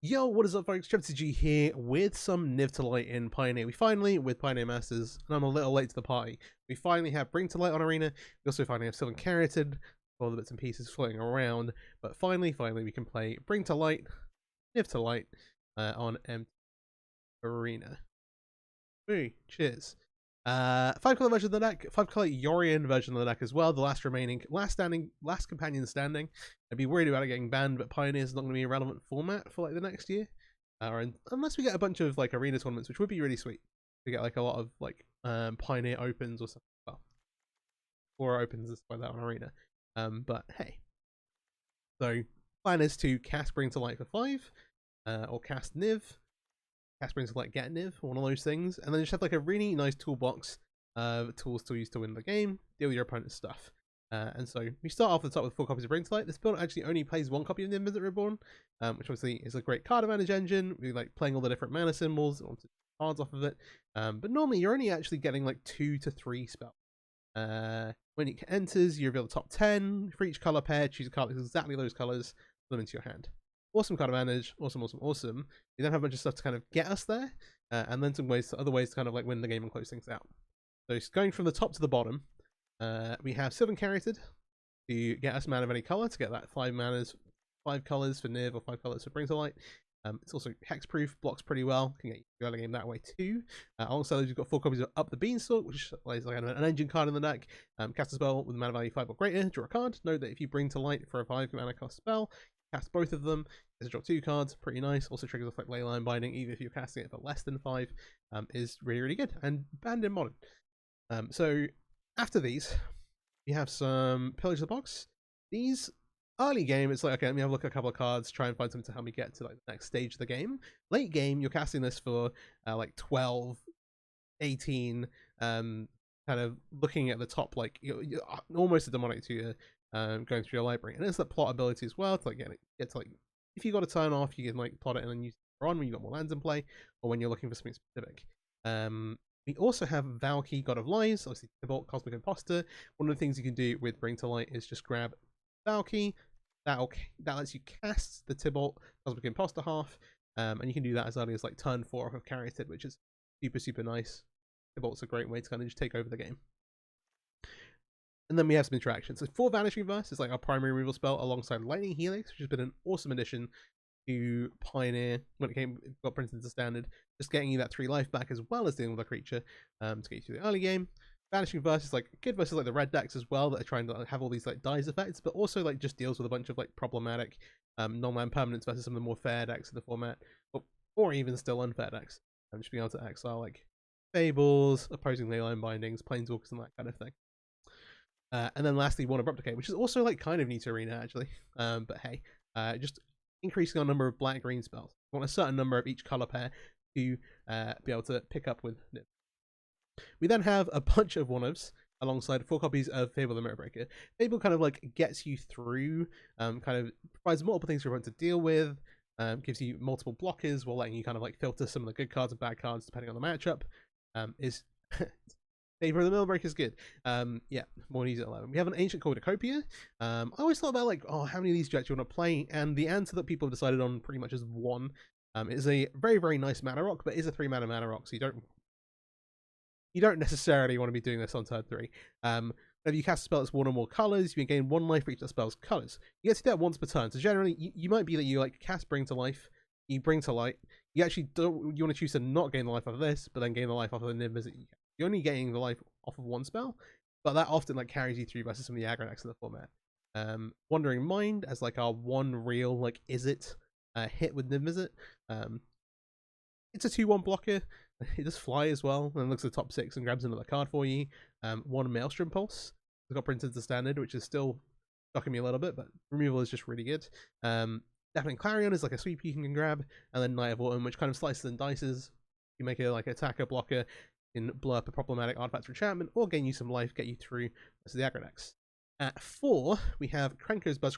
Yo, what is up, folks? MTG here with some Niv to Light in Pioneer. We finally, with Pioneer Masters, and I'm a little late to the party, we finally have Bring to Light on Arena. We also finally have Sylvan Carroted, all the bits and pieces floating around. But finally, we can play Bring to Light, Niv to Light on MTG Arena. Ooh, cheers. 5-color version of the deck, 5-color Yorion version of the deck as well. The last companion standing. I'd be worried about it getting banned, but Pioneer's not going to be a relevant format for like the next year, unless we get a bunch of like arena tournaments, which would be really sweet. We get like a lot of like Pioneer Opens or something. Well, or Opens is like that on Arena. But hey, so plan is to cast Bring to Light for 5, or cast Niv. Cast Bring to Light, get Niv, one of those things, and then just have like a really nice toolbox of tools to use to win the game, deal with your opponent's stuff. And so we start off at the top with 4 copies of Bring to Light. This build actually only plays 1 copy of Niv-Mizzet Reborn, which obviously is a great card advantage engine. We like playing all the different mana symbols, and cards off of it. But normally you're only actually getting like 2 to 3 spells. When it enters, you reveal the top 10. For each color pair, choose a card with exactly those colors, put them into your hand. Awesome card advantage, awesome. We then have a bunch of stuff to kind of get us there, and then some other ways to kind of like win the game and close things out. So going from the top to the bottom, we have Sylvan Carroted to get us mana of any color, to get that 5 colors for Niv or 5 colors for Bring to Light. It's also hexproof, blocks pretty well, can get you early game that way too. Alongside those, you've got 4 copies of Up the Beanstalk, which is like an engine card in the deck. Cast a spell with a mana value 5 or greater, draw a card. Note that if you Bring to Light for a 5 mana cost spell, cast both of them, is a draw 2 cards, pretty nice. Also triggers off like Leyline Binding, even if you're casting it for less than 5, is really good, and banned in Modern. So after these, you have some Pillage the Box. These early game, it's like, okay, let me have a look at a couple of cards, try and find something to help me get to like the next stage of the game. Late game, you're casting this for like 12, 18, kind of looking at the top, like you're almost a demonic tutor, going through your library, and it's that plot ability as well to like get to like, if you got a turn off, you can like plot it and then use it on when you got more lands in play, or when you're looking for something specific. We also have Valky, God of Lies, obviously Tibalt, Cosmic Imposter. One of the things you can do with Bring to Light is just grab Valky. That lets you cast the Tibalt, Cosmic Imposter half, and you can do that as early as like turn 4 off of Carroted, which is super nice. Tibalt's a great way to kind of just take over the game. And then we have some interactions. So 4 Vanishing Verse is like our primary removal spell alongside Lightning Helix, which has been an awesome addition to Pioneer when it got printed into Standard, just getting you that 3 life back as well as dealing with a creature to get you through the early game. Vanishing Verse is like good versus like the red decks as well that are trying to like, have all these like dies effects, but also like just deals with a bunch of like problematic non-land permanents versus some of the more fair decks in the format, or even still unfair decks. Just being able to exile like Fables, opposing Leyline Bindings, Planeswalkers, and that kind of thing. And then lastly, One Abrupt Decay, which is also like kind of new to Arena actually. But hey, just increasing our number of black-green spells. We want a certain number of each color pair to be able to pick up with Niv. We then have a bunch of one-ofs alongside 4 copies of Fable the Mirror Breaker. Fable kind of like gets you through, kind of provides multiple things you're going to deal with, gives you multiple blockers while letting you kind of like filter some of the good cards and bad cards depending on the matchup. Is Favor of the Mirror Breaker is good. Yeah, more easy at 11. We have an Ancient Cornucopia. I always thought about like, oh, how many of these decks you want to play, and the answer that people have decided on pretty much is 1. It is a very nice mana rock, but it is a 3 mana rock, so you don't necessarily want to be doing this on turn 3. If you cast a spell that's 1 or more colors, you can gain 1 life for each of the spell's colors. You get to do that once per turn. So generally, you might be that you like cast Bring to Life, you Bring to Light. You actually don't. You want to choose to not gain the life off of this, but then gain the life off of the Niv-Mizzet. You're only getting the life off of 1 spell, but that often like carries you through versus some of the aggro decks in the format. Wandering Mind as like our one real like hit with Niv-Mizzet. It's a 2/1 blocker. It does fly as well, and looks at the top 6 and grabs another card for you. 1 Maelstrom Pulse. It got printed to Standard, which is still shocking me a little bit, but removal is just really good. Definitely Clarion is like a sweep you can grab, and then Night of Autumn, which kind of slices and dices. You make it like attacker blocker, in blow up a problematic artifact for enchantment, or gain you some life, get you through the aggro decks. At 4, we have Krenko's Buzz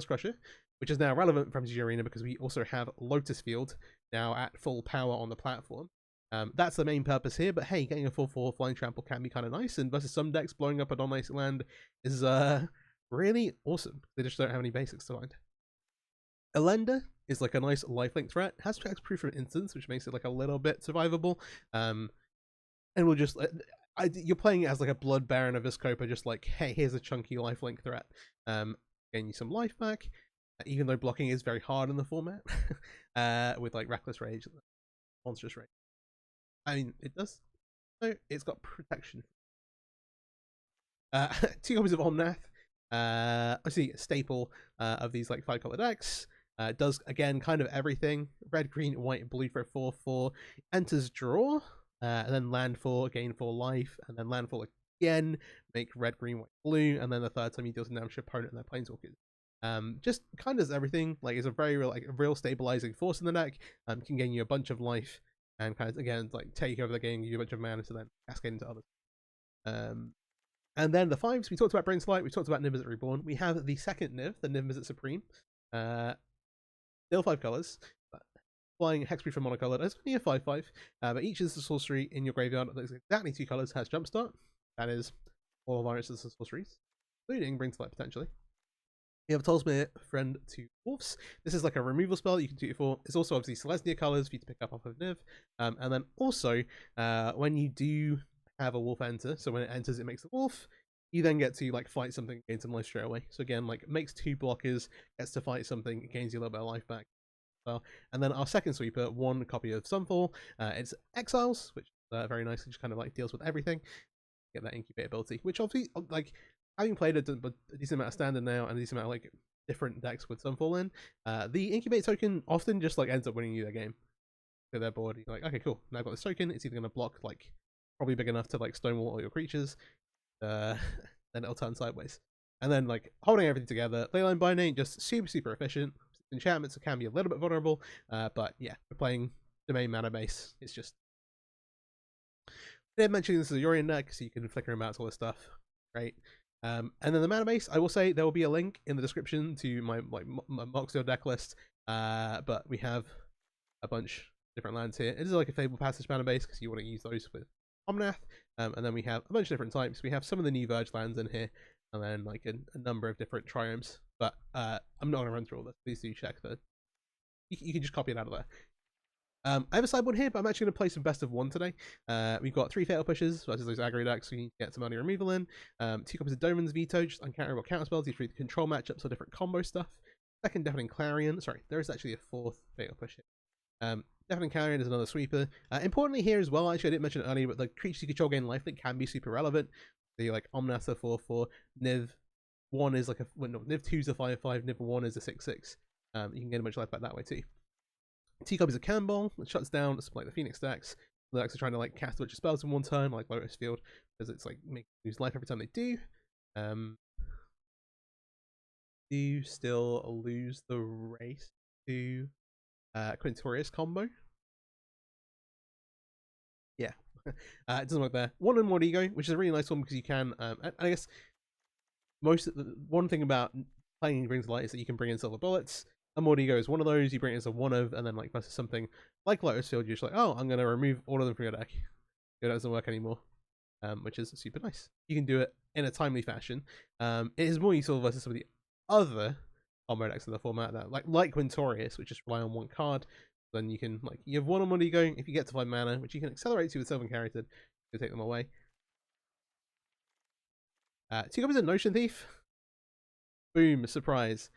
Crusher, which is now relevant from MTG Arena because we also have Lotus Field now at full power on the platform. That's the main purpose here, but hey, getting a 4/4 Flying Trample can be kind of nice, and versus some decks, blowing up a non-basic land is really awesome. They just don't have any basics to find. Elenda is like a nice lifelink threat. It has hexproof from instance, which makes it like a little bit survivable. And we'll just you're playing it as like a Blood Baron of Viscopa, just like, hey, here's a chunky lifelink threat. Gain you some life back, even though blocking is very hard in the format. With like Reckless Rage, Monstrous Rage. I mean, it does. No, it's got protection. 2 copies of Omnath. Obviously a staple of these like 5-color decks. Does again kind of everything: red, green, white, blue for a 4/4. Enters draw, and then landfall, gain 4 life, and then landfall again, make red, green, white, blue, and then the third time you deal some damage to your opponent and their planeswalkers. Just kind of does everything. Like, it's a very real stabilizing force in the deck. Can gain you a bunch of life and kind of again like take over the game, give you a bunch of mana to then cascade into others. And then the 5s, we talked about Brainslight, we talked about Niv-Mizzet Reborn. We have the second Niv, the Niv-Mizzet Supreme. Still 5 colors, flying hexproof from monocolored. It's only a 5/5, but each is the sorcery in your graveyard that looks exactly 2 colors has Jumpstart. That is all of our instances of sorceries, including Brainslight potentially. You have Tolsmere, Friend to Wolves. This is like a removal spell you can do it for. It's also obviously Selesnya colors for you to pick up off of Niv. And then also, when you do have a wolf enter, so when it enters it makes a wolf, you then get to like fight something, gain some life straight away. So again, like, makes 2 blockers, gets to fight something, it gains you a little bit of life back. Well, and then our second sweeper, 1 copy of Sunfall. It's Exiles, which very nicely just kind of like deals with everything. Get that incubate ability, which obviously, like, having played a decent amount of standard now and a decent amount of like different decks with Sunfall in, the incubate token often just like ends up winning you their game. So they're bored, you're like, okay, cool, now I've got this token, it's either going to block like probably big enough to like stonewall all your creatures, then it'll turn sideways. And then like holding everything together, Leyline Binding, just super efficient. Enchantments can be a little bit vulnerable, but yeah, we're playing domain mana base. It's just, they're mentioning this is a Yorion deck, so you can flicker him out to all this stuff. Great. And then the mana base, I will say there will be a link in the description to my Moxio deck list, but we have a bunch of different lands here. It is like a Fable Passage mana base because you want to use those with Omnath, and then we have a bunch of different types. We have some of the new Verge lands in here, and then like a number of different triomes. But I'm not going to run through all this. Please do check that. You can just copy it out of there. I have a sideboard here, but I'm actually going to play some best of 1 today. We've got 3 Fatal Pushes versus those aggro decks, so you can get some early removal in. 2 copies of Doman's Veto, just uncounterable counterspells, you treat the control matchups or different combo stuff. Second, Deafening Clarion. Sorry, there is actually a 4th Fatal Push here. Deafening Clarion is another sweeper. Importantly here as well, actually I didn't mention it earlier, but the creatures you control gain lifelink can be super relevant. So you like Omnath 4/4, Niv 1 is like Niv 2 is a 5/5, Niv 1 is a 6/6. You can get a bunch of life back that way too. 2 copies of Cannonball, that shuts down like the Phoenix decks. The decks are trying to like cast a bunch of spells in one turn, like Lotus Field, because it's like make lose life every time they do. Do still lose the race to Quintorius combo. Yeah, it doesn't work there. 1 and 1 ego, which is a really nice one because you can. I guess one thing about playing Bring to Light is that you can bring in silver bullets. A Mod Ego is one of those. You bring it as a 1 of, and then like versus something like Lotus Field, you're just like, oh, I'm going to remove all of them from your deck. It doesn't work anymore, which is super nice. You can do it in a timely fashion. It is more useful versus some of the other combo decks in the format that like Quintorius, which just rely on 1 card. Then you can like you have 1 on Mod Ego. If you get to 5 mana, which you can accelerate to with Sylvan Carroted, you take them away. 2 copies of Notion Thief. Boom! Surprise.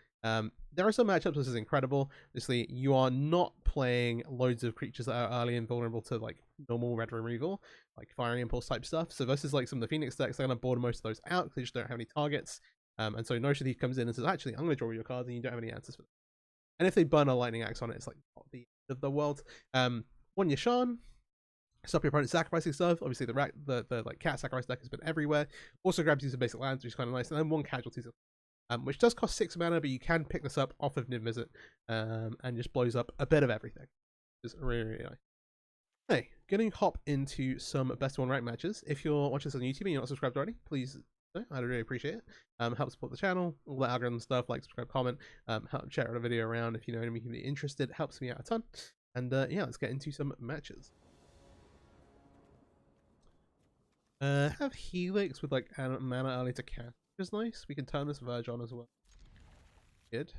There are some matchups this is incredible. Obviously, you are not playing loads of creatures that are early and vulnerable to like normal red removal, like Firing Impulse type stuff. So versus like some of the Phoenix decks, they're going to board most of those out because they just don't have any targets. And so Notion Thief comes in and says, actually, I'm going to draw your cards and you don't have any answers for them. And if they burn a Lightning Axe on it, it's like not the end of the world. 1 Yashan. Stop your opponent sacrificing stuff. Obviously, the like cat sacrifice deck has been everywhere. Also grabs you some basic lands, which is kind of nice. And then 1 Casualties, which does cost 6 mana, but you can pick this up off of Niv-Mizzet, and just blows up a bit of everything. It's really nice. Hey, gonna hop into some best of 1 rank matches. If you're watching this on YouTube and you're not subscribed already, please do. I'd really appreciate it. Help support the channel, all the algorithm stuff, like, subscribe, comment, help share the video around if you know anyone who can be interested. It helps me out a ton. And yeah, let's get into some matches. Have Helix with like mana early to cast, which is nice. We can turn this Verge on as well. Good.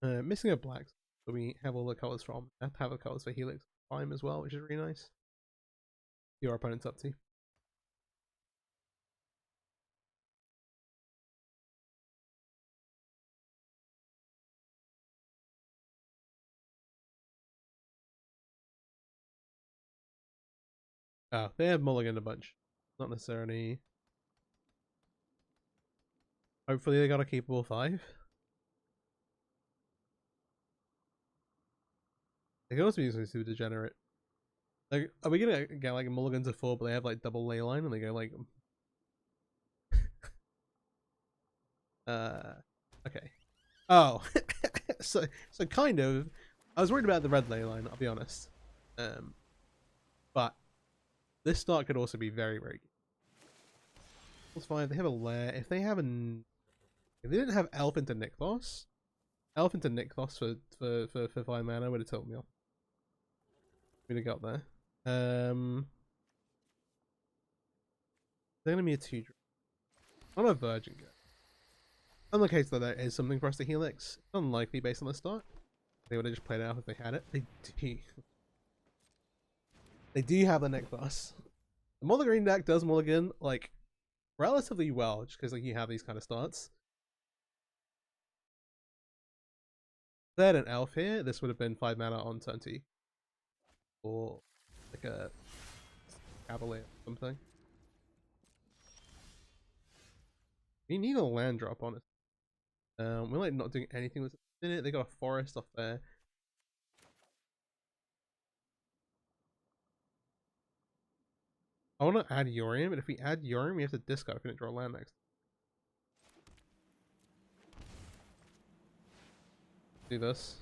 Missing a black, so we have all the colors from. I have the colors for Helix Prime as well, which is really nice. Your opponent's up to. Oh, they have mulliganed a bunch. Not necessarily. Hopefully they got a keepable 5. They could also be using super degenerate. Like, are we gonna get like a mulligan to 4, but they have like double ley line and they go like okay. Oh. so kind of. I was worried about the red ley line, I'll be honest. But this start could also be very, very good. That's fine. They have a lair. If they have an, if they didn't have Elf into Nykthos for 5 mana would have told me off. We'd have got there. They're gonna be a 2-drop. On a Virgin go. In the case that there is something for us to Helix, unlikely based on the start. They would have just played it out if they had it. They do. They do have the Nykthos. The mulligan deck does mulligan like relatively well, just because like you have these kind of starts. If they had an Elf here, this would have been 5 mana on turn 2. Or like a Cavalier or something. We need a land drop on it. We're like not doing anything with it in it. They got a forest off there. I want to add Yorion, but if we add Yorion, we have to discard if we don't draw land next. Do this.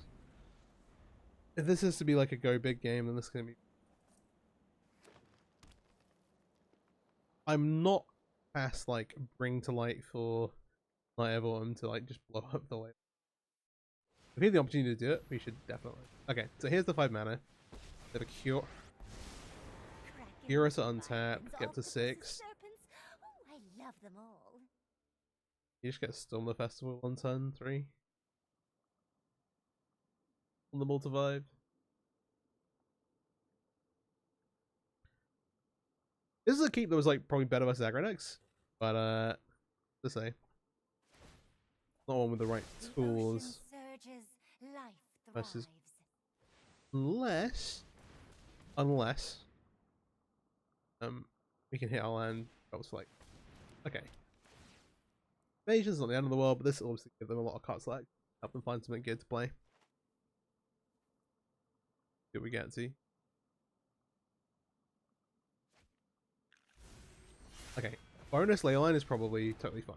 If this is to be like a go big game, then this is gonna be. I'm not past like bring to light for Night of Autumn to like just blow up the light. If we have the opportunity to do it, we should definitely. Okay, so here's the 5 mana. They have a cure. Cure to untap, get to 6. Oh, I love them all. You just get Storm the Festival on turn 3. On the multi-vibe. This is a keep that was like probably better versus aggro decks, but to say, not one with the right tools. Versus, unless we can hit our land. I was like, okay, Invasion's not the end of the world, but this will obviously give them a lot of card select, help them find something good to play. See what we get to. Okay, bonus leyline is probably totally fine.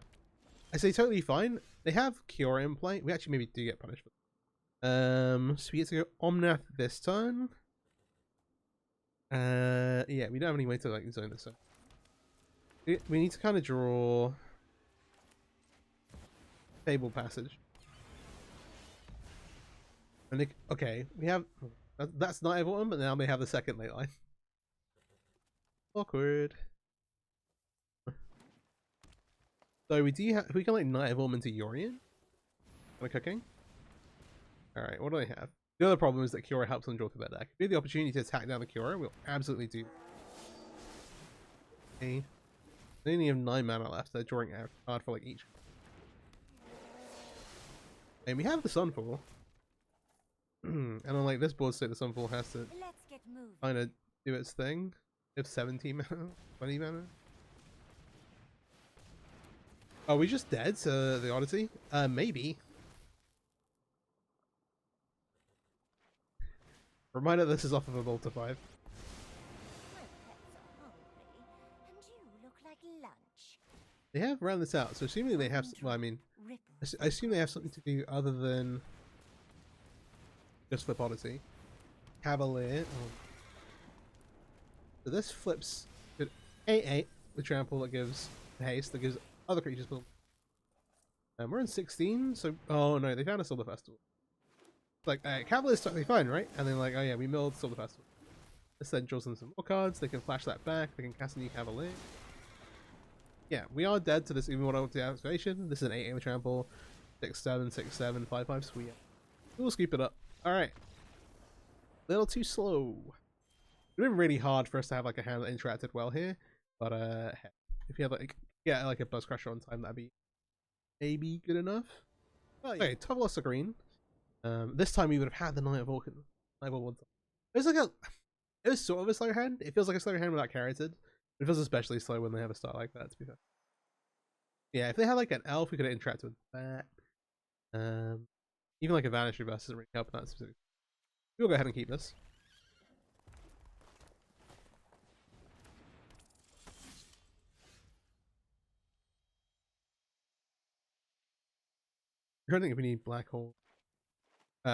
I say totally fine. They have Cure in play. We actually maybe do get punished for that. So we get to go Omnath this turn. Yeah, we don't have any way to like zone this. So we need to kind of draw Fable Passage. And okay, we have that's not everyone, but now they have the second ley line. Awkward. So we do have, we can like Night Evolve into Yorion. Kind of cooking. Alright, what do they have? The other problem is that Cura helps them draw through their deck. If we have the opportunity to attack down the Cura, we'll absolutely do. Okay. They only have 9 mana left, they're drawing out a card for like each. And we have the Sunfall. And on like this board state, the Sunfall has to kind of do its thing. We have 17 mana, 20 mana. Are we just dead to the Oddity? Maybe. Reminder, this is off of a Volta 5. They have round this out, so assuming they have, well, I mean, I assume they have something to do other than just flip Oddity. Cavalier. Oh. So this flips to 8/8 with trample that gives haste, that gives other creatures build. And we're in 16, so oh no, they found a Silver Festival. It's like Cavalier's totally fine, right? And then like, oh yeah, we milled Silver Festival. This then draws them some more cards. They can flash that back. They can cast a new Cavalier. Yeah, we are dead to this even without the activation. This is an 8/8 with trample, 6/7, 6/7, 5/5. Sweet. We'll scoop it up. Alright. Little too slow. It's been really hard for us to have like a hand that interacted well here. But if you have like a buzz crusher on time, that'd be maybe good enough. Oh, yeah. Okay, top lost the green. This time we would have had the Knight of Orchid. It was like it was sort of a slow hand. It feels like a slow hand without carroted. It feels especially slow when they have a start like that, to be fair. Yeah, if they had like an elf, we could have interacted with that. Even like a Vanishing Burst doesn't really help in that specific. We'll go ahead and keep this. I'm trying to think if we need black hole.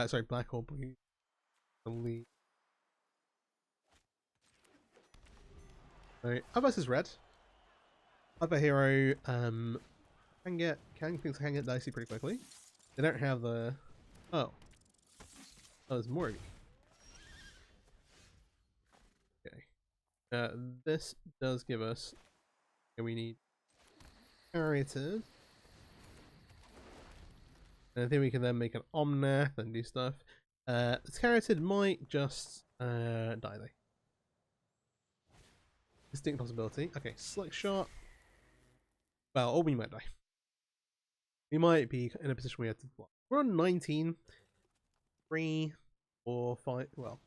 Sorry, black hole blue. Elite. Right, our versus red. Other hero can get dicey pretty quickly. They don't have the oh there's more of you. Okay. This does give us we need carroted. And I think we can then make an Omnath and do stuff. This carroted might just die though. Distinct possibility. Okay, slick shot. Well, or we might die. We might be in a position where we have to block. We're on 19. 3, 4, 5. Well.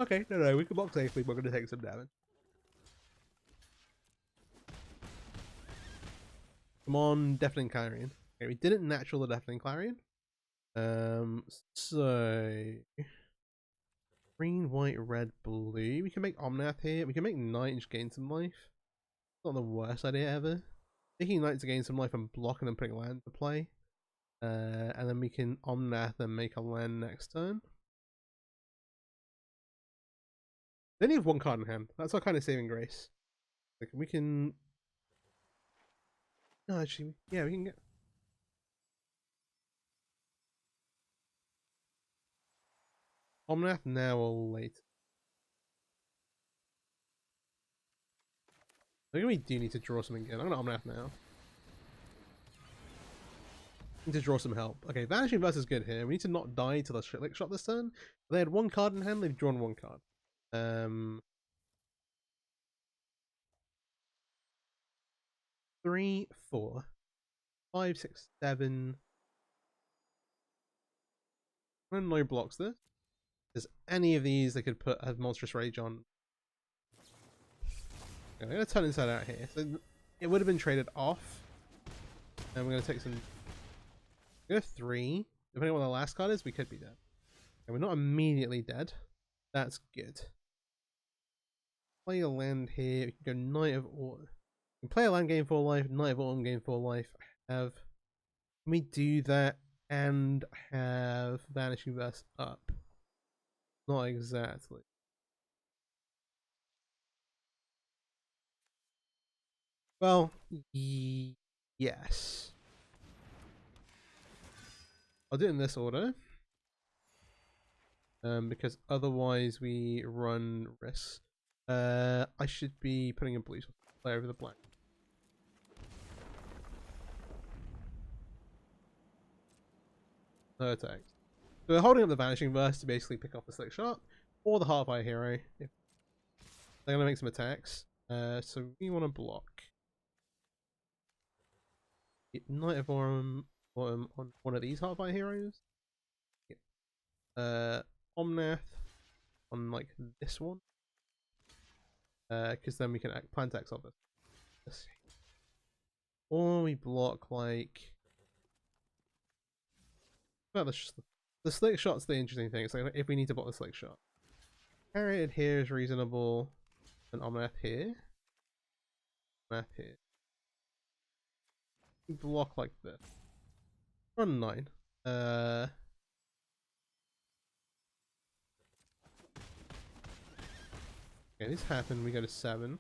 Okay, no, we can block safely. We're going to take some damage. Come on, Deafening Clarion. Okay, we didn't natural the Deafening Clarion. So green, white, red, blue. We can make Omnath here. We can make Knight and just gain some life. Not the worst idea ever. Taking Knight to gain some life and blocking and putting land to play. And then we can Omnath and make a land next turn. They only have one card in hand. That's our kind of saving grace. Like we can. No, actually, yeah, we can get. Omnath now or later. I think we do need to draw something good. I'm gonna Omnath now. Need to draw some help. Okay, Vanishing Burst is good here. We need to not die to the Slick Shot this turn. They had one card in hand, they've drawn one card. 3, 4, 5, 6, 7. And no blocks there. There's any of these they could put a Monstrous Rage on. Okay, I'm gonna turn inside out here. So it would have been traded off. And we're gonna take some. Go 3. Depending on what the last card is, we could be dead. And we're not immediately dead. That's good. Play a land here. We can go Knight of Autumn. We can play a land, gain 4 life. Knight of Autumn, gain 4 life. Can we do that and have Vanishing Burst up? Not exactly. Well, yes. I'll do it in this order. Because otherwise we run risks. I should be putting a blue play over the black. No attacks. So we're holding up the Vanishing Burst to basically pick off the Slick Shot or the Heartfire Hero. If they're gonna make some attacks. So we want to block. Knight of Autumn on one of these Heartfire Heroes. Omnath on like this one. Because then we can plan attacks off it. Let's see. Or we block like. Well, the Slick Shot's the interesting thing. It's like if we need to block the Slick Shot. Carried here is reasonable. And Omnath here. Omnath here. We block like this. Run 9. Okay, this happened. We go to 7.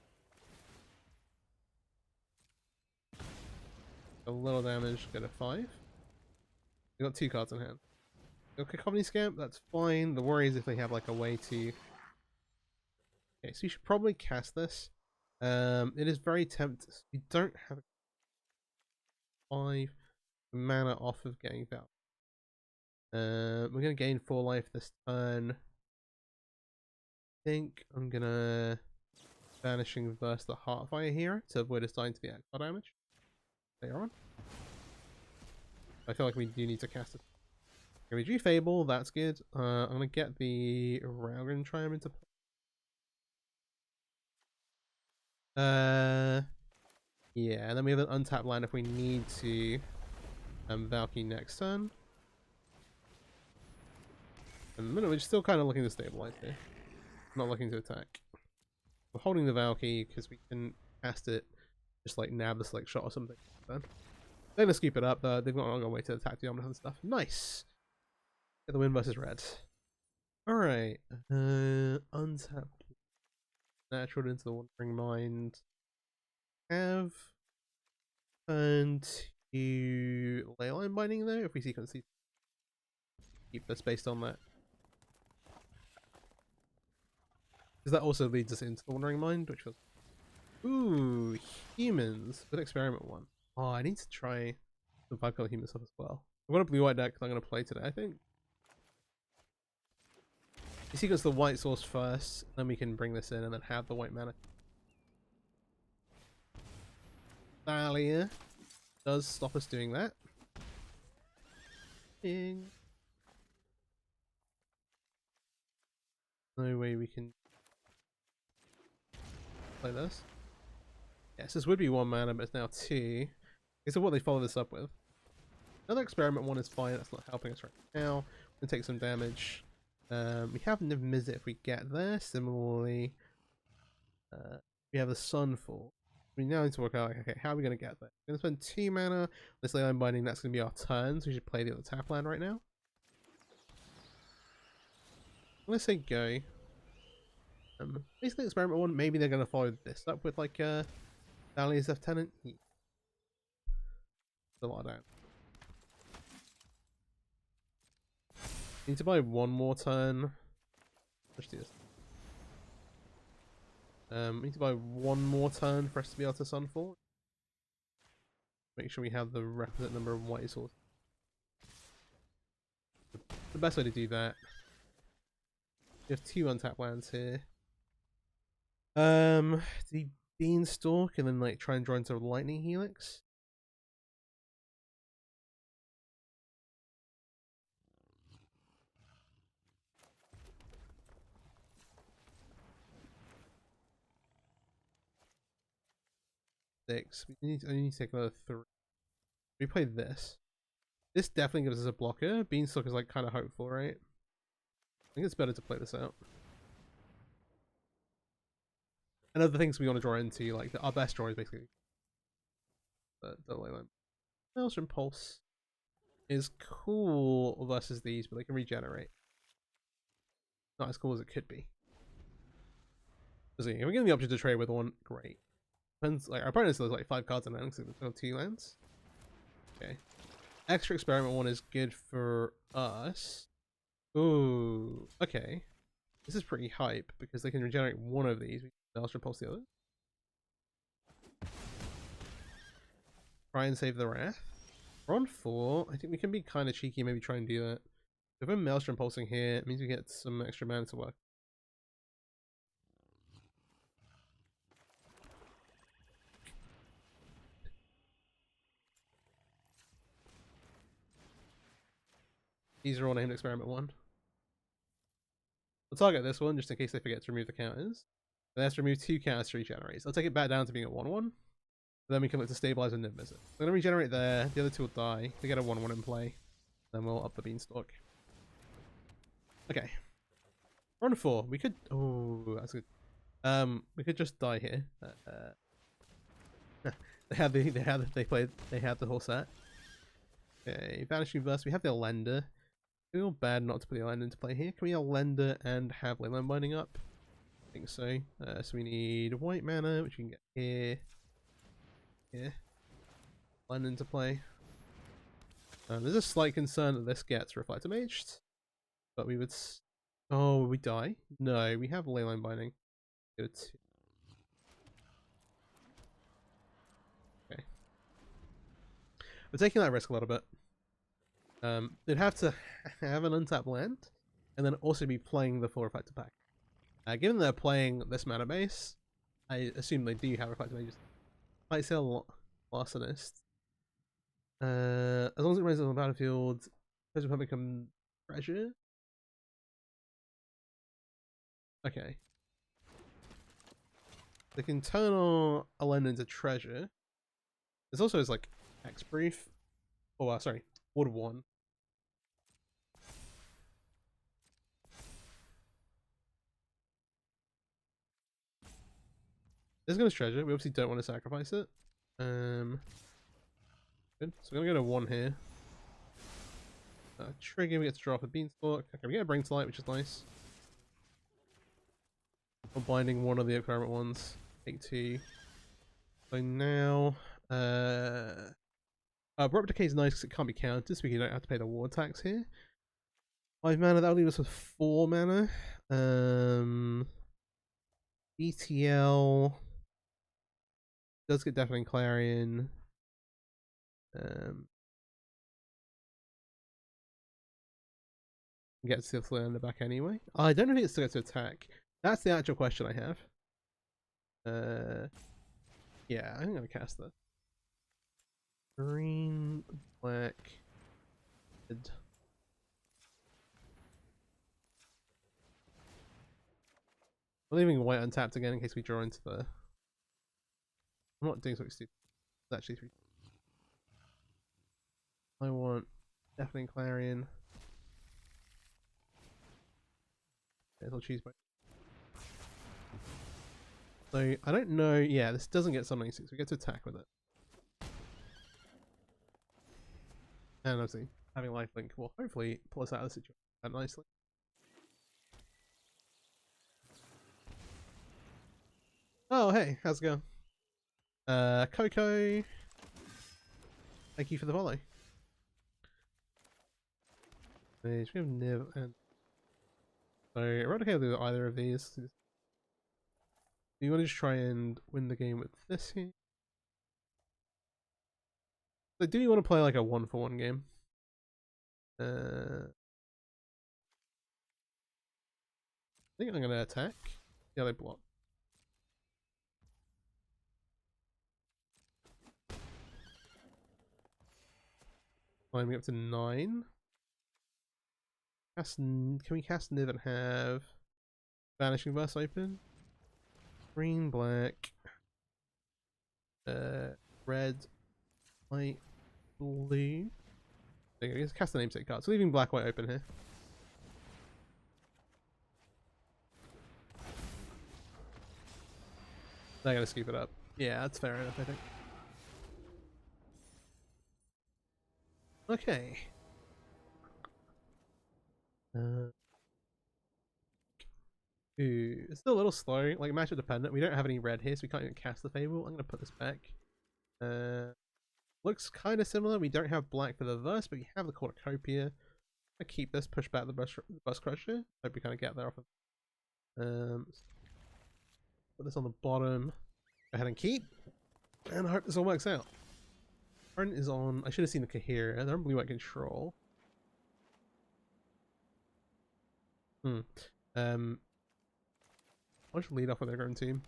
A little damage. Go to 5. We got 2 cards in hand. Okay, Comedy Scamp. That's fine. The worry is if they have like a way to. Okay, so you should probably cast this. It is very tempting. We don't have 5 mana off of getting Val. We're gonna gain 4 life this turn. I think I'm gonna Vanishing versus the Heartfire here to avoid us dying to the exile damage later on. I feel like we do need to cast it. MTG Fable, that's good. I'm gonna get the Railgun Triumph into play. Yeah, and then we have an untapped land if we need to. Valkyrie next turn. And we're still kind of looking to stabilize here. Not looking to attack. We're holding the Valkyrie because we can cast it, just like nab the select shot or something. Then they're gonna scoop it up. They've got a long way to attack the Omnus and stuff. Nice. Get the win versus red. All right. Untap. Natural into the Wandering Mind. Have turn to Leyline Binding though. If we sequence these, keep this based on that. Because that also leads us into the Wandering Mind, which was ooh, humans. Good experiment one. Oh, I need to try the 5-color human stuff as well. I've got a blue-white deck that I'm going to play today, I think. You sequence the white source first, then we can bring this in and then have the white mana. Thalia does stop us doing that. Bing. No way we can play this. Yes, this would be 1 mana, but it's now 2. Because of what they follow this up with. Another experiment 1 is fine, that's not helping us right now. We'll take some damage. We have Niv-Mizzet if we get there. Similarly, we have the Sunfall. We now need to work out, okay, how are we going to get there? We're going to spend 2 mana. This Leyline Binding, that's going to be our turn, so we should play the other tap land right now. I'm going to say go. Basically, experiment 1, maybe they're going to follow this up with like Thalia's Lieutenant. Yeah. A lot of that. Need to buy 1 more turn. Let's do this. We need to buy 1 more turn for us to be able to Sunfall. Make sure we have the requisite number of white sources. The best way to do that. We have 2 untapped lands here. The Beanstalk and then like try and draw into Lightning Helix. I need to take another 3. We play this. This definitely gives us a blocker. Beanstalk is like kind of hopeful, right? I think it's better to play this out. And other things we want to draw into, like our best draw is basically the Leyline. Maelstrom Pulse is cool versus these, but they can regenerate. Not as cool as it could be. So yeah, we're getting the option to trade with 1. Great. Depends, like our opponent still has like 5 cards in hand because they've got 2 lands. Okay. Extra experiment 1 is good for us. Ooh, okay. This is pretty hype because they can regenerate 1 of these. We can also repulse the other. Try and save the Wrath. We're on 4. I think we can be kind of cheeky, maybe try and do that. If we're Maelstrom pulsing here, it means we get some extra mana to work. These are all named experiment 1. We'll target this one just in case they forget to remove the counters. They have to remove 2 counters to regenerate. So I'll take it back down to being a 1-1. Then we can look to stabilize with Niv-Mizzet. We're going to regenerate there. The other 2 will die. They get a 1-1 in play. Then we'll up the Beanstalk. Okay. We're on 4. We could... Oh, that's good. We could just die here. They had the whole set. Okay, Vanishing Verse. We have the Elender. I feel bad not to put the Elender into play here. Can we Elender and have Leyline Binding up? I think so. So we need white mana, which we can get here. Here. Land into play. There's a slight concern that this gets Reflector Maged. But we would... Oh, would we die? No, we have Leyline Binding. Good. Okay. We're taking that risk a little bit. They'd have to have an untapped land, and then also be playing the full reflector pack. Given they're playing this mana base, I assume they do have reflector mages. Might say a lot arsonist. As long as it raises on the battlefield, does it become treasure? Okay. They can turn a land into treasure. There's also his like X-Brief. Oh, sorry, Ward 1. This goes treasure. We obviously don't want to sacrifice it. Good. So we're gonna go to 1 here. Trigger, we get to drop a beanstalk. Okay, we get a bring to light, which is nice. We're binding one of the experiment ones. Take 2. So now, Abrupt Decay is nice because it can't be countered, so we don't have to pay the ward tax here. 5 mana, that'll leave us with 4 mana. ETL does get Deafening Clarion. Gets the flare in the back anyway. I don't know if it still gets to attack. That's the actual question I have. Yeah, I'm gonna cast this. Green, black, red. I'm leaving white untapped again in case we draw into the. I'm not doing something stupid. It's actually 3. I want Deafening Clarion. Okay, I'll choose my. So I don't know. Yeah, this doesn't get summoning 6. We get to attack with it. And obviously, having lifelink will hopefully pull us out of the situation quite nicely. Oh, hey, how's it going? Coco. Thank you for the follow. We have Niv and. So, I'm not okay with either of these. Do you want to just try and win the game with this here? So, do you want to play like a 1-for-1 game? I think I'm going to attack. Yeah, they block. Climbing up to 9. Can we cast Niv and have Vanishing Verse open? Green, black, red, white, blue. There you go. Cast the namesake card. So leaving black, white open here. They're gonna scoop it up. Yeah, that's fair enough, I think. Okay. Ooh, it's still a little slow. Like matchup dependent. We don't have any red here, so we can't even cast the Fable. I'm gonna put this back. Looks kind of similar. We don't have black for the verse, but we have the cornucopia. I keep this. Push back the bus crusher. Hope we kind of get there off of. Put this on the bottom. Go ahead and keep. And I hope this all works out. Current is on. I should have seen the Kahira. They're on blue-white control. I'll just lead off with their own team.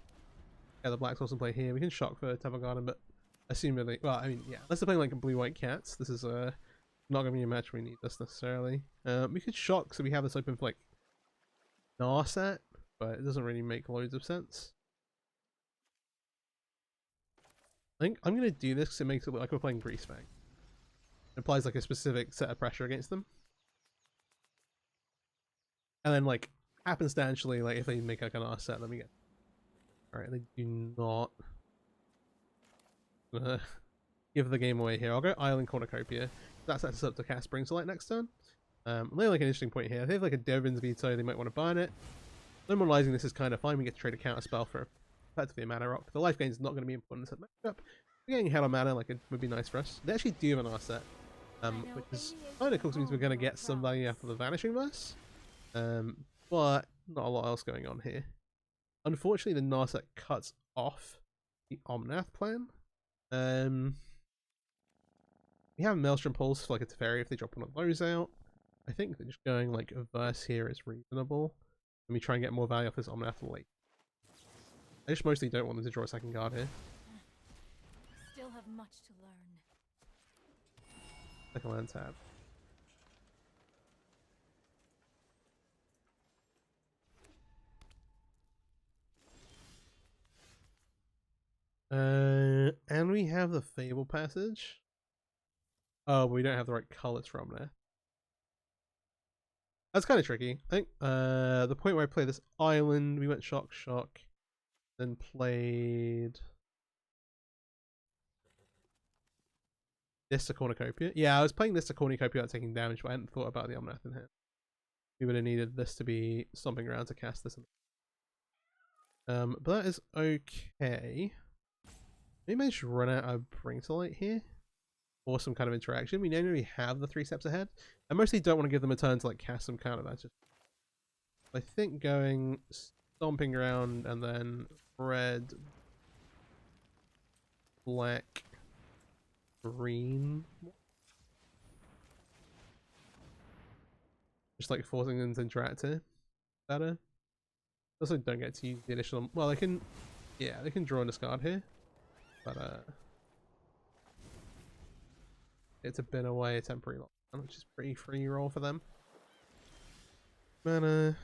Yeah, the blacks also play here. We can shock for Temple Garden, but assumedly, well, I mean, yeah, unless they're playing like blue-white cats, this is not gonna be a match we need this necessarily. We could shock, so we have this open for like Narset, but it doesn't really make loads of sense. I think I'm gonna do this because it makes it look like we're playing Greasebank. It applies like a specific set of pressure against them, and then like happenstantially, like if they make like an Narset, then we get. Alright, they do not give the game away here. I'll go Island Cornucopia. That sets us up to cast Spring Select next turn. Maybe like an interesting point here. If they have like a Dovin's Veto, they might want to burn it. Normalizing this is kind of fine. We get to trade a counter spell for effectively a mana rock. The life gain is not going to be important in this matchup. We're getting hell on mana, like it would be nice for us. They actually do have an Narset, which is kind of cool, means we're going to get some value after the Vanishing Verse. But not a lot else going on here. Unfortunately, the Narset cuts off the Omnath plan. We have Maelstrom Pulse for like a Teferi if they drop one of those out. I think that just going like a verse here is reasonable. Let me try and get more value off this Omnath late. I just mostly don't want them to draw a second card here. Still have much to learn. Second land tab. And we have the Fable Passage. Oh, but we don't have the right colors from there. That's kind of tricky. I think the point where I played this island, we went shock, then played this Cornucopia. Yeah, I was playing this Cornucopia without taking damage, but I hadn't thought about the Omnath in here. We would have needed this to be stomping around to cast this. But that is okay. Maybe I should run out of Bring to Light here. Or some kind of interaction. We don't really have the 3 steps ahead. I mostly don't want to give them a turn to like cast some counter. That's just, I think going stomping around and then red, black, green. Just like forcing them to interact here. Better. Also don't get to use the additional, well they can, yeah, they can draw and discard here. But it's a bin away, a temporary lockdown, which is pretty free roll for them. Mana.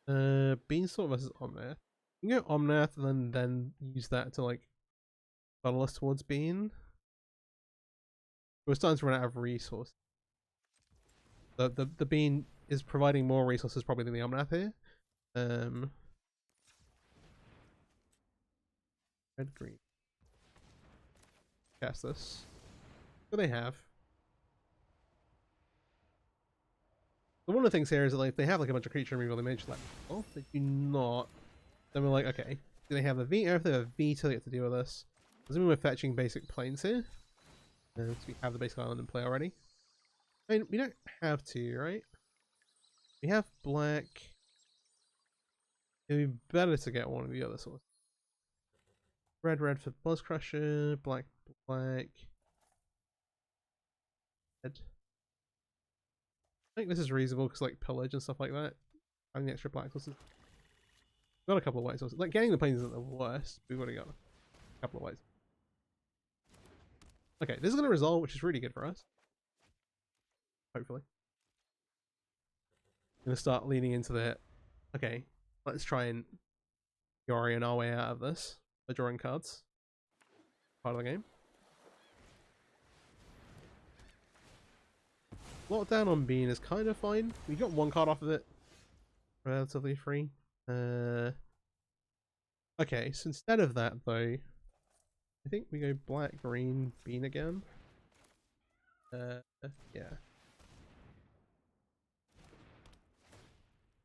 Beanstalk versus Omnath. You can go Omnath and then use that to like funnel us towards Bean. We're starting to run out of resources. The Bean is providing more resources probably than the Omnath here. Red, green. Cast this. What do they have? So one of the things here is that like if they have like a bunch of creature removal, they may just like, oh, they do not. Then we're like, okay, do they have a veto? If they have a veto, they get to deal with this. Does it mean we're fetching basic planes here? So we have the basic island in play already. I mean, we don't have to, right? We have black. It'd be better to get one of the other sources. Red for Buzz Crusher, black. Red. I think this is reasonable because like pillage and stuff like that. Having the extra black sources. Got a couple of white sources. Like getting the planes isn't the worst. We've already got a couple of whites. Okay, this is going to resolve, which is really good for us. Hopefully. I'm going to start leaning into the... Okay, let's try and Yorion our way out of this by drawing cards. Part of the game. Lockdown on Bean is kind of fine. We got one card off of it. Relatively free. Okay, so instead of that though, I think we go black, green, Bean again. Yeah.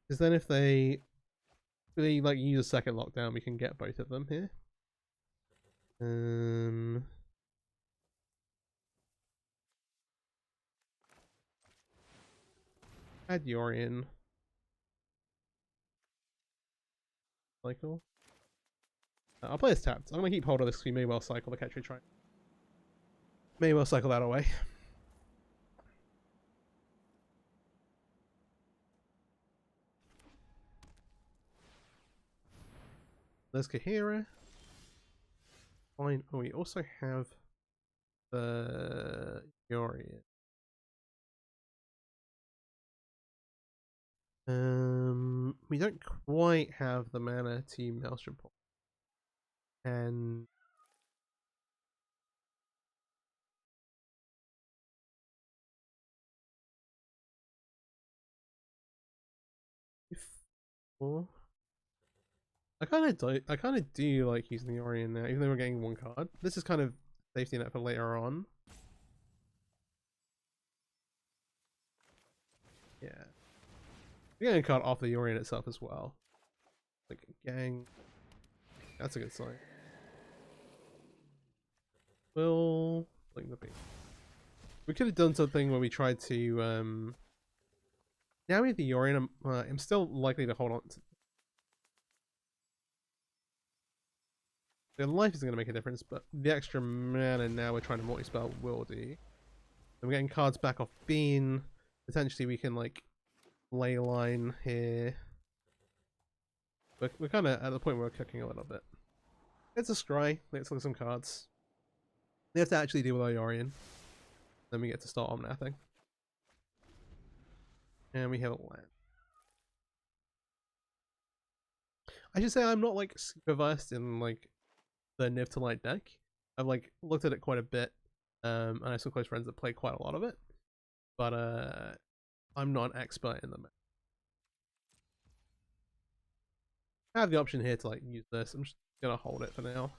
Because then if they like use a second lockdown, we can get both of them here. Add Yorion. Cycle. I'll play this tapped. I'm gonna keep hold of this because we may well cycle the Catchery Tribe. May well cycle that away. There's Kahira. Fine. Oh, we also have the Yorion. We don't quite have the mana to Maelstrom Pole. And I kind of do like using the Orion now, even though we're getting one card. This is kind of safety net for later on. Yeah. We're getting a card off the Orion itself as well. Like gang. That's a good sign. We'll link the beat. We could have done something where we tried to now we have the Orion, I'm still likely to hold on to. The life isn't going to make a difference, but the extra mana now we're trying to multi-spell will do. we're getting cards back off Bean. Potentially we can like ley line here. We're kind of at the point where we're cooking a little bit. It's a scry. Let's look at some cards. We have to actually deal with our Yorion. Then we get to start on nothing. And we have a land. I should say I'm not like super versed in like the Niv-Mizzet deck. I've like looked at it quite a bit. And I have some close friends that play quite a lot of it. But I'm not an expert in them. I have the option here to like use this. I'm just gonna hold it for now.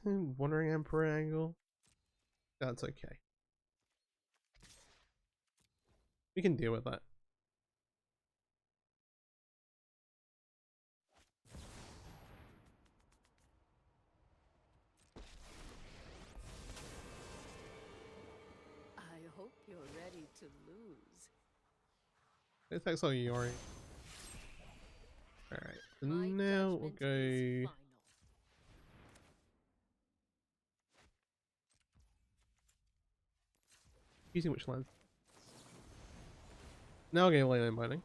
Wandering Emperor angle. That's okay. We can deal with that. I hope you're ready to lose. It takes on Yori. Alright, and now we'll go. Using which lens? Now I'll get ley mining.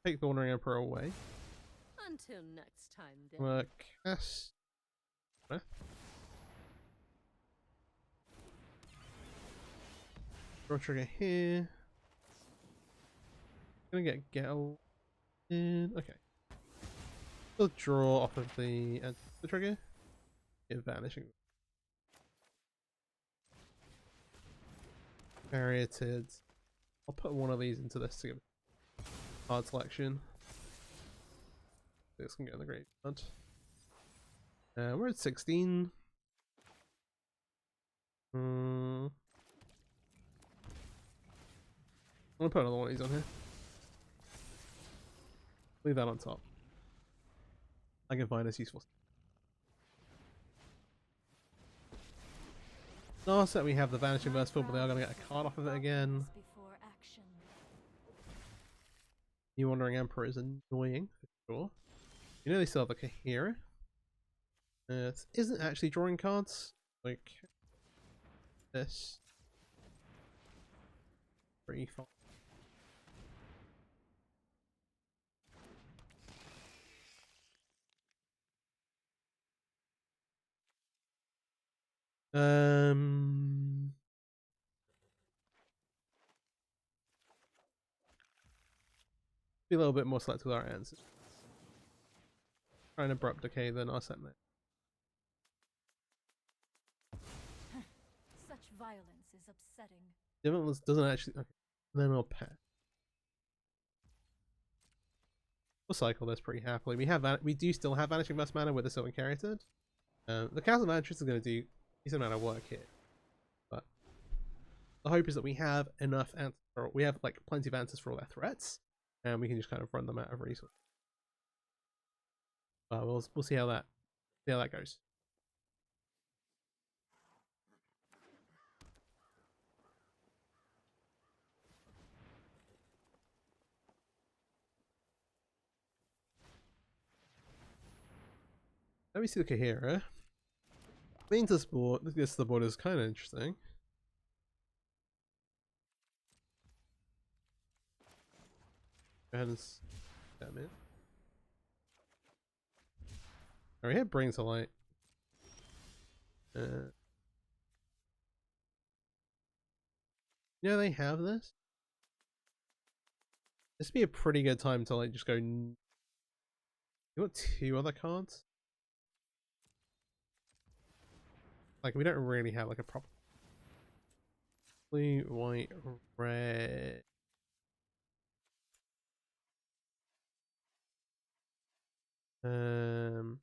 Take the Wandering Emperor away. Until next time, then. We'll cast. Draw trigger here. Gonna get Gel in. Okay. We'll draw off of the trigger. Get vanishing. Varieted. I'll put one of these into this to get card selection. This can go in the graveyard. We're at 16. I'm gonna put another one of these on here. Leave that on top. I can find this useful. Last set we have the Vanishing Verse, but they are going to get a card off of it again. New Wandering Emperor is annoying, for sure. You know they still have the Kahira. This isn't actually drawing cards. Like this. Pretty fun. Be a little bit more selective with our answers. Try an abrupt decay than our set mate. Such violence is upsetting. Divinless doesn't actually. Okay. Then I'll pass. We'll cycle this pretty happily. We do still have Vanishing Verse mana with the Sylvan Caryatid. The Castle of Mantress is going to do a decent amount of work here, but the hope is that we have enough answers. We have like plenty of answers for all their threats, and we can just kind of run them out of resources. We'll see how that goes. Let me see the Kahira. Means this the board is kind of interesting. Go ahead and damn it. Oh, we have Bring to Light. Yeah, they have this. This would be a pretty good time to like just go. You want 2 other cards? Like we don't really have like a proper blue, white, red. A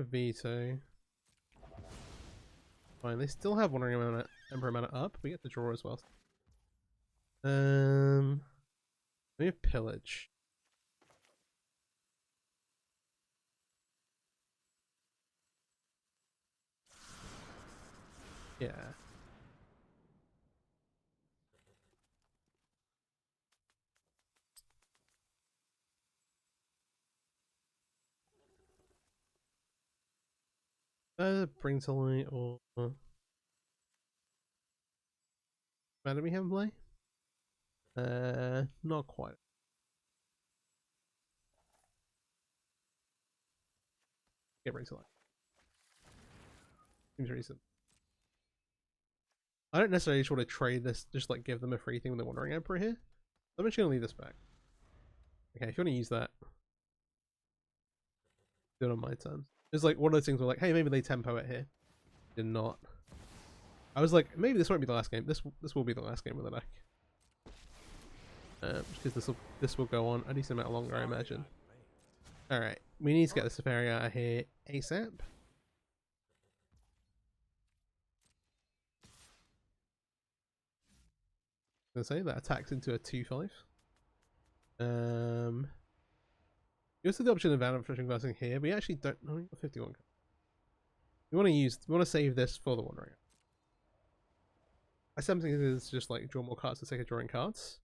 veto. Fine, they still have Wandering Emperor mana up. We get the draw as well. We have Pillage. Yeah. Bring to light or where do we have him play? Not quite. Get bring to light. Seems recent. I don't necessarily just want to trade this, just like give them a free thing with the Wandering Emperor here. I'm just gonna leave this back. Okay, if you want to use that, do it on my terms. It's like one of those things where like, hey, maybe they tempo it here. Did not. I was like, maybe this won't be the last game. This will be the last game with the deck. Because this will go on a decent amount longer, I imagine. All right, we need to get the Safari out of here ASAP. I'm gonna say that attacks into a 2/5. You also have the option of Van Fishing Glassing here. We actually don't. No, 51. We want to save this for the Wandering. I something is just like draw more cards for the sake of drawing cards.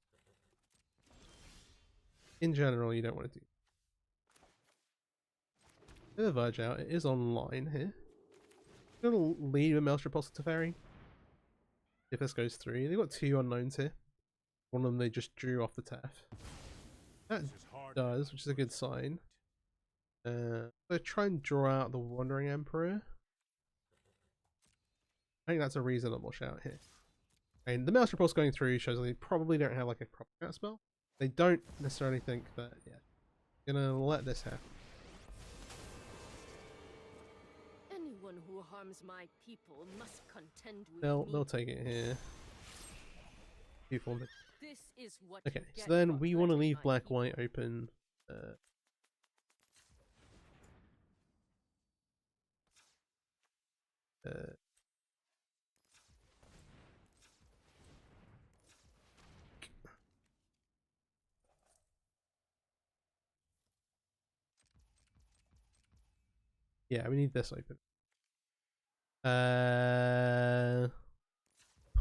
In general, you don't want to do. The Verge out. It is online here. I'm gonna leave a Maelstrom Pulse Teferi. If this goes through, they've got 2 unknowns here. One of them they just drew off the TEF. That does, which is a good sign. So try and draw out the Wandering Emperor. I think that's a reasonable shout here. And the Maelstrom Pulse going through shows they probably don't have like a proper cat spell. They don't necessarily think that, yeah, gonna let this happen. Anyone who harms my people must contend with They'll take it here. People. This is what Okay, so then we want to leave black white open. Yeah, we need this open.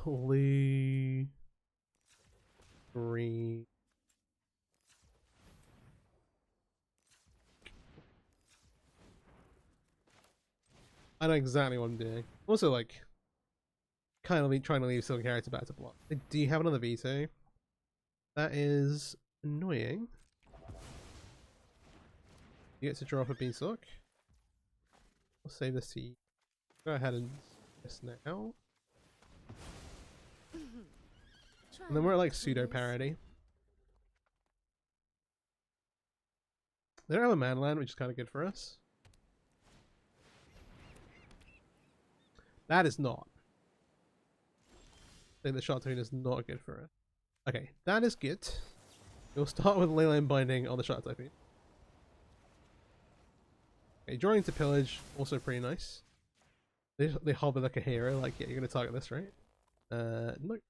Blue, green. I know exactly what I'm doing. Also, like, kind of trying to leave Silver Character back to block. Do you have another veto? That is annoying. You get to draw off a Beanstalk. I'll save this to you. Go ahead and this now. And then we're at like pseudo parody. They don't have a mana land, which is kind of good for us. That is not. I think the shot tune is not good for it. Okay, that is good. We'll start with Leyline Binding on the shot typing. Okay, drawing to pillage, also pretty nice. They hover like a hero, like, yeah, you're gonna target this, right? Nope.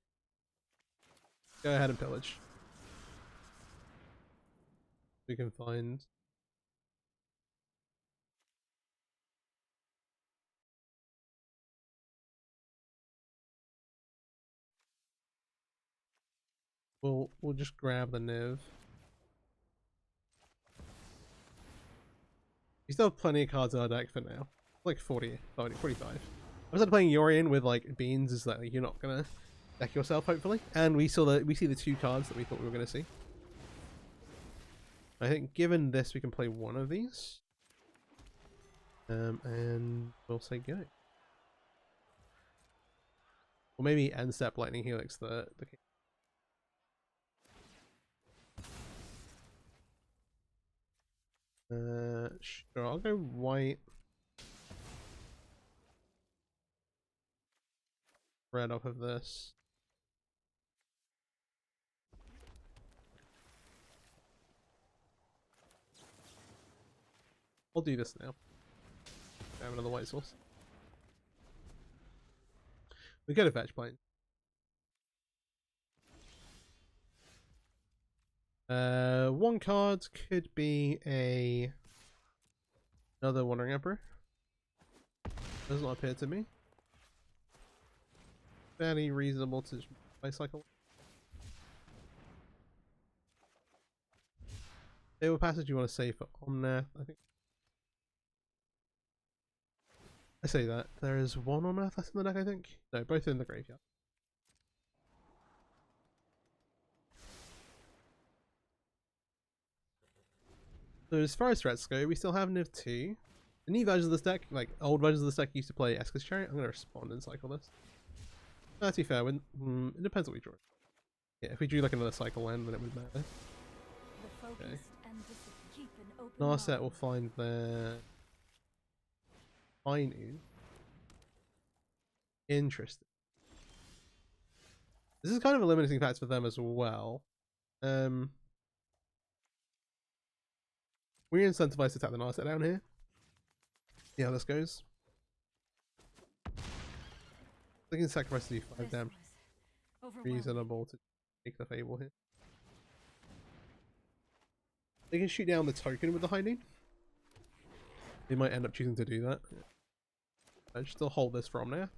Go ahead and pillage. We can find. We'll just grab the Niv. We still have plenty of cards in our deck for now. Like 40, 45. I was playing Yorion with like beans, is that like, you're not gonna deck yourself, hopefully. And we see the 2 cards that we thought we were gonna see. I think given this we can play one of these. And we'll say go. Or maybe end step Lightning Helix the sure, I'll go white. Red off of this. I'll do this now. I have another white source. We go to fetch plane. One card could be another Wandering Emperor. Does not appear to me. fairly reasonable to play cycle. What passage you want to say for Omnath? I think I say that there is one Omnath left in the deck. I think no, both in the graveyard. So as far as threats go, we still have Niv 2. The new versions of this deck, like old versions of this deck, used to play Esca's Chariot. I'm going to respond and cycle this. To be fair, when, it depends what we draw. Yeah, if we drew like another cycle land, then it would matter. Okay. Narset will find their Ainu. Interesting. This is kind of a limiting factor for them as well. We're incentivized to tap the Narset down here. See how this goes. They can sacrifice to do 5 damage. Reasonable to take the Fable here. They can shoot down the token with the hiding. They might end up choosing to do that. I should still hold this from now.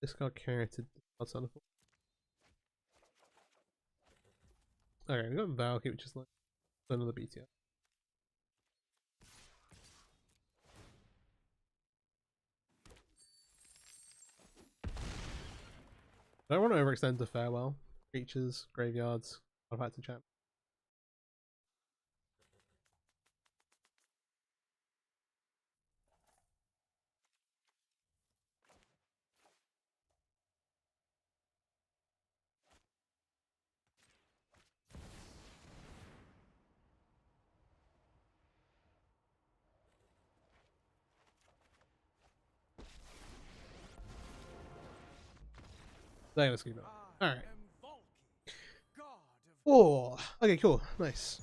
Discard character. Okay, we got Valkyrie, which is like another BTR. I don't want to overextend to Farewell. Creatures, graveyards, artifacts, and champ. They're gonna skip it. Alright. Oh, okay, cool. Nice.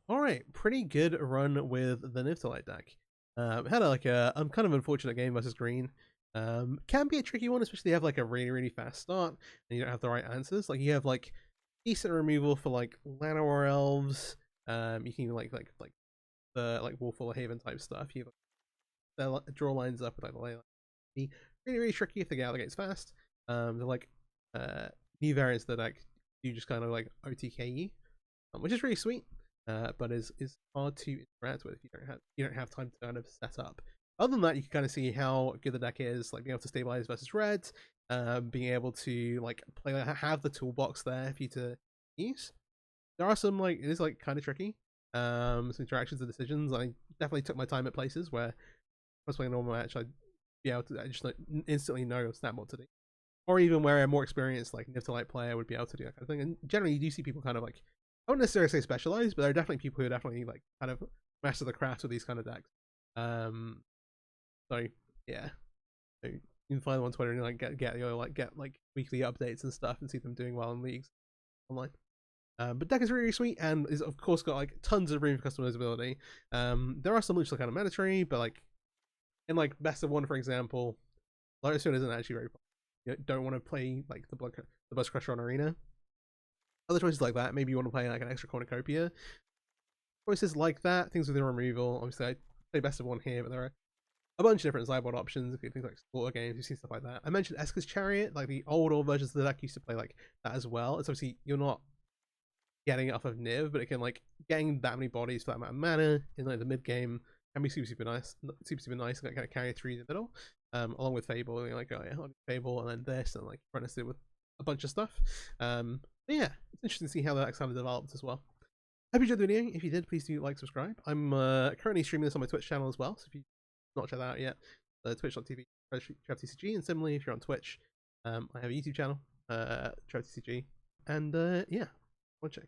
Alright, pretty good run with the Niv-Mizzet deck. Had a kind of unfortunate game versus green. Can be a tricky one, especially if you have like a really fast start and you don't have the right answers. Like you have like decent removal for like Llanowar elves. You can like the like Wolfwall Haven type stuff. You have draw lines up with like the ley line. Really tricky if they get out the gates fast. They're like new variants that like do just kind of like OTK you, which is really sweet. But is hard to interact with if you don't have time to kind of set up. Other than that, you can kind of see how good the deck is, like being able to stabilize versus red, being able to like have the toolbox there for you to use. There are some like it is like kind of tricky, some interactions and decisions. I definitely took my time at places where I was playing a normal match, I'd be able to just like instantly know snap what to do, or even where a more experienced like Niv-Mizzet player would be able to do that kind of thing. And generally, you do see people kind of like, I wouldn't necessarily say specialized, but there are definitely people who definitely like kind of master the craft with these kind of decks. So yeah, so you can find them on Twitter and like get like weekly updates and stuff and see them doing well in leagues online. But deck is really sweet and is of course got like tons of room for customizability. There are some which are kind of mandatory, but like in like Best of One, for example, Lotus Stone isn't actually very popular. You don't want to play like the Buzz Crusher on Arena. Other choices like that, maybe you want to play like an extra cornucopia. Choices like that, things with the removal. Obviously, I play Best of One here, but there are a bunch of different sideboard options, things like supporter games. You've seen stuff like that. I mentioned Esca's Chariot, like the old versions of the deck used to play like that as well. It's obviously you're not getting it off of Niv, but it can like getting that many bodies for that amount of mana in like the mid game can be super nice, like kind of carry through the middle. Along with Fable, like oh yeah, Fable and then this and like trying to do with a bunch of stuff. But yeah, it's interesting to see how that kind of develops as well. Hope you enjoyed the video. If you did, please do like, subscribe. I'm currently streaming this on my Twitch channel as well, so if you've not checked that out yet, twitch.tv TCG, and similarly if you're on Twitch, I have a YouTube channel, TCG, and yeah, watching.